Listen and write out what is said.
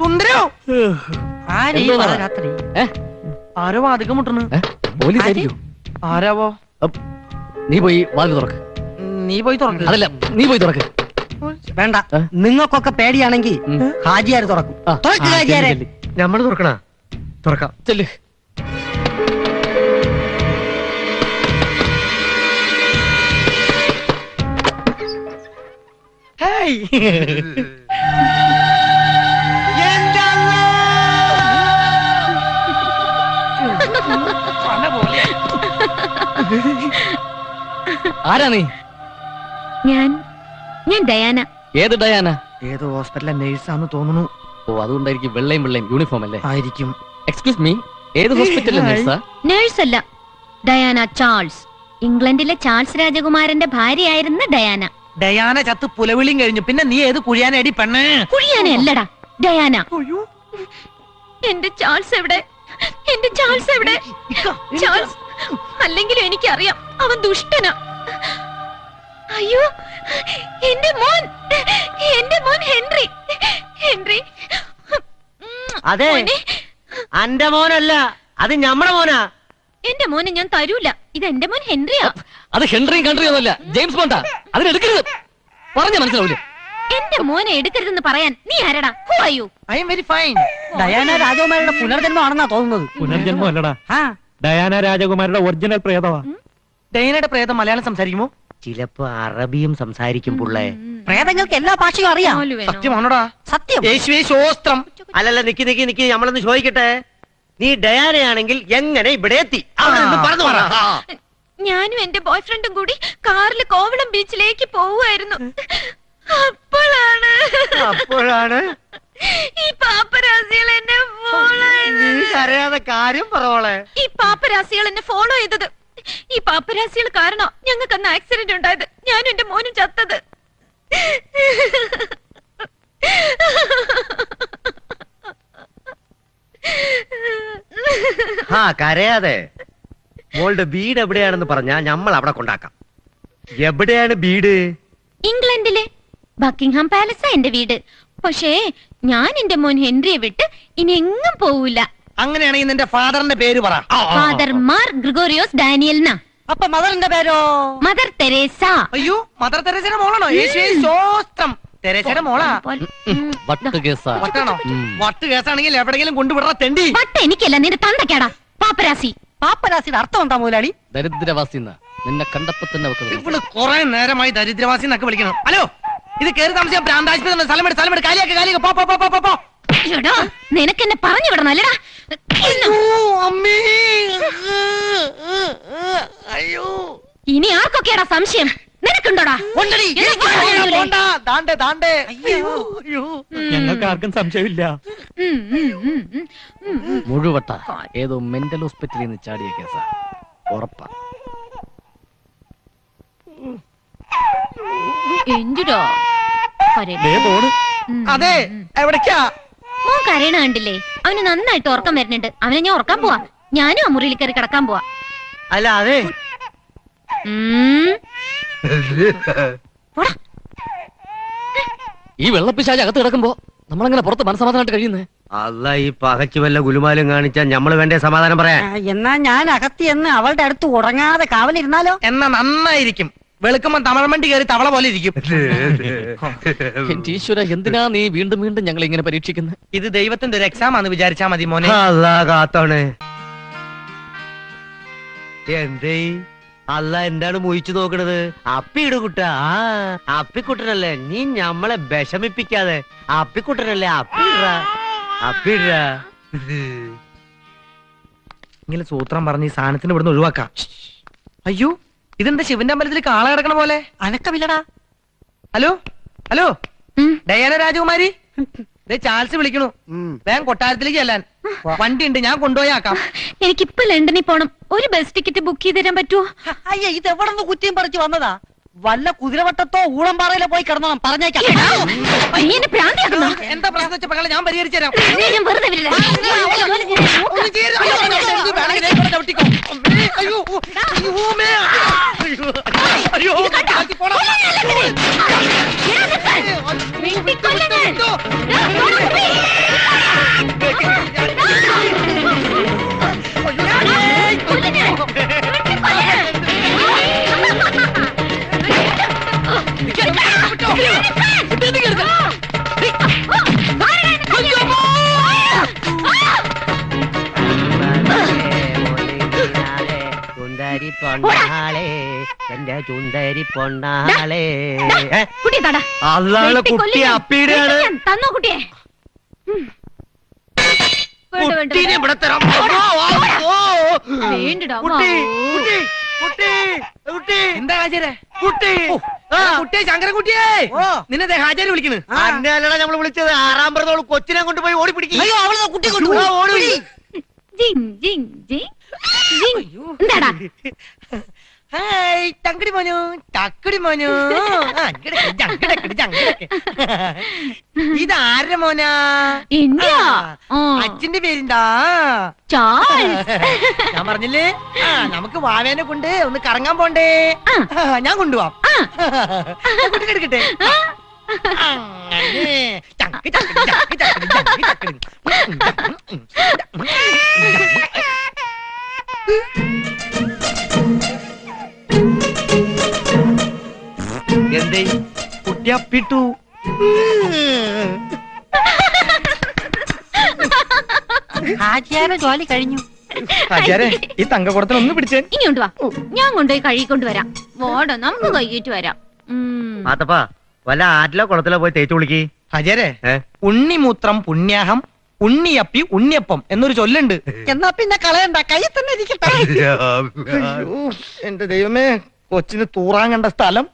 സുന്ദരോ രാത്രി ആരോ വാതിക്കം മുട്ടണ്. ആരാവോ? നീ പോയി വാതിൽ തുറക്ക്. നീ പോയി തുറക്ക്. അതല്ല, നീ പോയി തുറക്ക്. വേണ്ട, നിങ്ങൾക്കൊക്കെ പേടിയാണെങ്കിൽ ഹാജിയാര് തുറക്കും. നമ്മൾ തുറക്കണ തുറക്കാം. ചെല്ല്. ആരാ നീ? ഞാൻ ഡയാന. ഏത് ഡയാന? ഏതോ ഹോസ്പിറ്റലിലെ നേഴ്സാന്ന് തോന്നുന്നു. ഓ, അതുകൊണ്ടായിരിക്കും വെള്ളയും യൂണിഫോം അല്ലേ? ആയിരിക്കും. എക്സ്ക്യൂസ് മീ, ഏത് ഹോസ്പിറ്റലിലെ നേഴ്സാ? നേഴ്സല്ല, ഡയാന ചാൾസ്. ഇംഗ്ലണ്ടിലെ ചാൾസ് രാജകുമാരന്റെ ഭാര്യയായിരുന്ന ഡയാന. ഡയാന ചത്ത് പുലവിളിയും കഴിഞ്ഞു. പിന്നെ നീ ഏത് കുഴിയാനടി പെണ്ണ്? കുഴിയാന അല്ലടാ, ഡയാന. എന്റെ ചാൾസ് എവിടെ? എന്റെ ചാൾസ് എവിടെ? ചാൾസ് അല്ലെങ്കിലും എനിക്കറിയാം, അവൻ ദുഷ്ടനാ. അയ്യോ, എന്റെ മോൻ ഹെൻറി. അതെ, അന്റെ മോനല്ല, അത് ഞമ്മടെ മോനാ. എന്റെ മോനെ ഞാൻ തരൂല. ഇത് എന്റെ മോൻ ഹെൻറിയാ. അത് ഹെൻറിയും കൺട്രിയും ഒന്നുമല്ല, ജെയിംസ് ബോണ്ടാ. അതിനെടുക്കരുത്. പറഞ്ഞ മനസ്സിലാവൂലേ? എന്റെ മോനെ എടുക്കരുതെന്ന് പറയാൻ നീ ആരടാ? Who are you? I am very fine. Diana രാജകുമാരിയുടെ പുനർജന്മമാണെന്നാ തോന്നുന്നത്. പുനർജന്മം അല്ലടാ, ഡയാന രാജകുമാരിയുടെ ഒറിജിനൽ പ്രേതമാ. ഡയാനയുടെ പ്രേതം മലയാളം സംസാരിക്കുമോ? ചിലപ്പോ അറബിയും സംസാരിക്കും പുള്ളേ. പ്രേതങ്ങൾക്ക് എല്ലാ ഭാഷയും അറിയാം. സത്യമാണോടാ? സത്യം. യേശുവേ ശോസ്ത്രം. അല്ലല്ല, നിക്ക് നമ്മളൊന്ന് ചോദിക്കട്ടെ. നീ ഡയാനയാണെങ്കിൽ എങ്ങനെ ഇവിടെ എത്തി? പറഞ്ഞു പറ. ഞാനും എന്റെ ബോയ്ഫ്രണ്ടും കൂടി കാറിൽ കോവളം ബീച്ചിലേക്ക് പോവുമായിരുന്നു. അപ്പോഴാണ് ഈ പാപ്പരാസികൾ എന്നെ ഫോളോ ചെയ്തത്. അറിയാതെ കാര്യം പറവോളെ. ഈ പാപ്പരാസികൾ എന്നെ ഫോളോ ചെയ്തത്. ഈ പാപ്പരാസികൾ കാരണം ഞങ്ങൾക്ക് അന്ന് ആക്സിഡന്റ് ഉണ്ടായത്. ഞാനും എന്റെ മോനും ചത്തത്. കരയാതെ. മോളുടെ വീട് എവിടെയാണെന്ന് പറഞ്ഞാ നമ്മൾ അവിടെ കൊണ്ടാക്കാം. എവിടെയാണ് വീട്? ഇംഗ്ലണ്ടിലെ ബക്കിംഗ്ഹാം പാലസാ എന്റെ വീട്. പക്ഷേ ഞാൻ എന്റെ മോൻ ഹെൻറിയെ വിട്ട് ഇനി എങ്ങും പോവില്ല. അങ്ങനെയാണെങ്കിൽ നിന്റെ ഫാദറിന്റെ പേര് പറ. ഫാദർ മാർ ഗ്രിഗോറിയോസ് ഡാനിയൽ. അപ്പൊ മദറിന്റെ പേരോ? Mother Teresa. അയ്യോ, മദർ തെരേസയുടെ മോളാണോ? യേശുവേ ശോസ്ത്രം. തെരേസയുടെ മോളാ. വട്ട് കേസാ. വട്ടാണോ? വട്ട് കേസാണെങ്കിൽ എവിടെയെങ്കിലും കൊണ്ടുവിടറ തെണ്ടി. വട്ട് എനിക്കല്ല, നിന്റെ തന്തക്കേടാ. പാപ്പരാസി. പാപ്പരാസിയുടെ അർത്ഥം എന്താ മുതലാളി? ദരിദ്രവാസി. നിന്നെ കണ്ടപ്പോ തന്നെ ഇവള് കുറെ നേരമായി ദരിദ്രവാസി എന്നൊക്കെ വിളിക്കണം. ഹലോ, ഇത് കേറി താമസിക്കാൻ പ്രാന്താശുപത്രി. സ്ഥലമെടുത്ത് കാലിയാക്ക്. പോ. നിനക്കെന്നെ പറഞ്ഞു വിടണല്ലടാ. അയ്യോ, ഇനി ആർക്കൊക്കെയാടാ സംശയം? നിനക്കുണ്ടോടാ? ഞങ്ങൾക്ക് ആർക്കും സംശയമില്ല. മുഴുവട്ട ഏതോ മെന്റൽ ഹോസ്പിറ്റലിൽ നിന്ന് ചാടിയ കേസാ. ഉറപ്പാ. എന്തിടോ അതെ, എവിടേക്കാ? മോൻ കരയണ കണ്ടില്ലേ? അവന് നന്നായിട്ട് ഉറക്കം വരുന്നുണ്ട്. അവനെ ഞാൻ ഉറക്കാൻ പോവാ. ഞാനും ആ മുറിയിൽ കയറി കിടക്കാൻ പോവാ. അല്ല, അതെ, ഈ വെള്ളപ്പിശാച് അകത്ത് കിടക്കുമ്പോ നമ്മളെങ്ങനെ പുറത്ത് മനസ്സമാധാനമായിട്ട് കഴിയുന്നേ? അല്ല, ഈ പകച്ചു വല്ല ഗുലുമാലും കാണിച്ചാൽ ഞമ്മള് വേണ്ടേ സമാധാനം പറയാൻ? എന്നാ ഞാൻ അകത്തിയെന്ന് അവളുടെ അടുത്ത് ഉറങ്ങാതെ കാവലിരുന്നാലോ? എന്നാ നന്നായിരിക്കും. വെളുക്കുമ്പോ തമിഴ്മണ്ടി കയറി തവള പോലെ ഇരിക്കും. എന്റെ ഈശ്വര, എന്തിനാ നീ വീണ്ടും വീണ്ടും ഞങ്ങൾ ഇങ്ങനെ പരീക്ഷിക്കുന്നത്? ഇത് ദൈവത്തിന്റെ ഒരു എക്സാം ആണെന്ന് വിചാരിച്ചാ മതി മോനെ. കാത്തോണേ. എന്തേ അല്ല, എന്താണ് മോഹിച്ചു നോക്കണത്? അപ്പിയിട് കുട്ട. അപ്പിക്കുട്ടനല്ലേ നീ? ഞമ്മളെ വിഷമിപ്പിക്കാതെ. അപ്പിക്കുട്ടനല്ലേ? അപ്പിട. ഇങ്ങനെ സൂത്രം പറഞ്ഞ് ഈ സാധനത്തിന് ഇവിടുന്ന് ഒഴിവാക്കാം. അയ്യോ, ഇതെന്താ ശിവന്റെ അമ്പലത്തിൽ കാള കിടക്കണ പോലെ? അനക്കമില്ലടാ. ഹലോ, ഡയാന രാജകുമാരി, ചാൾസ് വിളിക്കണു. വേഗം കൊട്ടാരത്തിലേക്ക് ചെല്ലാൻ. വണ്ടി ഉണ്ട്, ഞാൻ കൊണ്ടുപോയാക്കാം. എനിക്കിപ്പോ ലണ്ടനിൽ പോണം. ഒരു ബസ് ടിക്കറ്റ് ബുക്ക് ചെയ്ത് തരാൻ പറ്റുമോ? അയ്യ, ഇത് എവിടെ നിന്ന് കുറ്റിയും പറിച്ചു വന്നതാ? വല്ല കുതിരവട്ടത്തോ ഊളംപാറയിലോ പോയി കിടന്നോണം. പറഞ്ഞേക്കാം. എന്താ പ്രശ്നം വെച്ച പകളെ ഞാൻ പരിഹരിച്ചു തരാം. അയ്യോ ചുന്ദരി പൊന്നാളെ കുട്ടി തടാ അതാണ് കുട്ടി അപ്പീടെയാണ് തന്നോ കുട്ടിയെ കുട്ടീനെ ഇവിടെ തരാം വേണ്ടടാ എന്താ ഹാജരെ കുട്ടി കുട്ടിയെ ശങ്കരൻകുട്ടിയെ നിന്നെ ഹാജര് വിളിക്കുന്നു അന്നല്ലടാ നമ്മള് വിളിച്ചത് 6-ാം പ്രതിയോട് കൊച്ചിനെ കൊണ്ടുപോയി ഓടി പിടിക്കും കുട്ടി ഓടി ജിങ് ജിങ് ജിങ് ജിങ് എന്താടാ ഹായ് തങ്കടി മോനു തക്കടി മോനു ഇതാരുടെ മോനാ എന്റെയാ അച്ഛന്റെ പേരെന്താ ചാൾസ് ഞാൻ പറഞ്ഞില്ലേ നമുക്ക് വാവേനെ കൊണ്ട് ഒന്ന് കറങ്ങാൻ പോണ്ടേ ഞാൻ കൊണ്ടുപോവാം കുട്ടിനെ എടുക്കട്ടെ അങ്ങനെ ചങ്ക് ചങ്ക് ചങ്ക് ചങ്ക് ചങ്ക് ചങ്ക്. എന്തേ കുട്ടി അപ്പിട്ടു ഹാജിയാരെ ജോലി കഴിഞ്ഞു ഹാജിയാരെ ഈ തങ്കക്കുടത്തിന് ഒന്ന് പിടിച്ചേ ഇങ്ങോട്ട് വാ ഞാൻ കൊണ്ടുപോയി കഴുകിക്കൊണ്ട് വാടോ നമുക്ക് കൈകിട്ട് വരാം മാത്തപ്പാ വല്ല ആറ്റിലോ കുളത്തിലോ പോയി തേച്ചു വിളിക്ക് ഹാജിയാരെ ഉണ്ണിമൂത്രം പുണ്യാഹം ഉണ്ണിയപ്പി ഉണ്ണിയപ്പം എന്നൊരു ചൊല്ലുണ്ട് എന്നാ പിന്നെ കളയണ്ട കൈ തന്നെ ഇരിക്കട്ടെ എന്റെ ദൈവമേ കൊച്ചിന് തൂറാൻ കണ്ട സ്ഥലം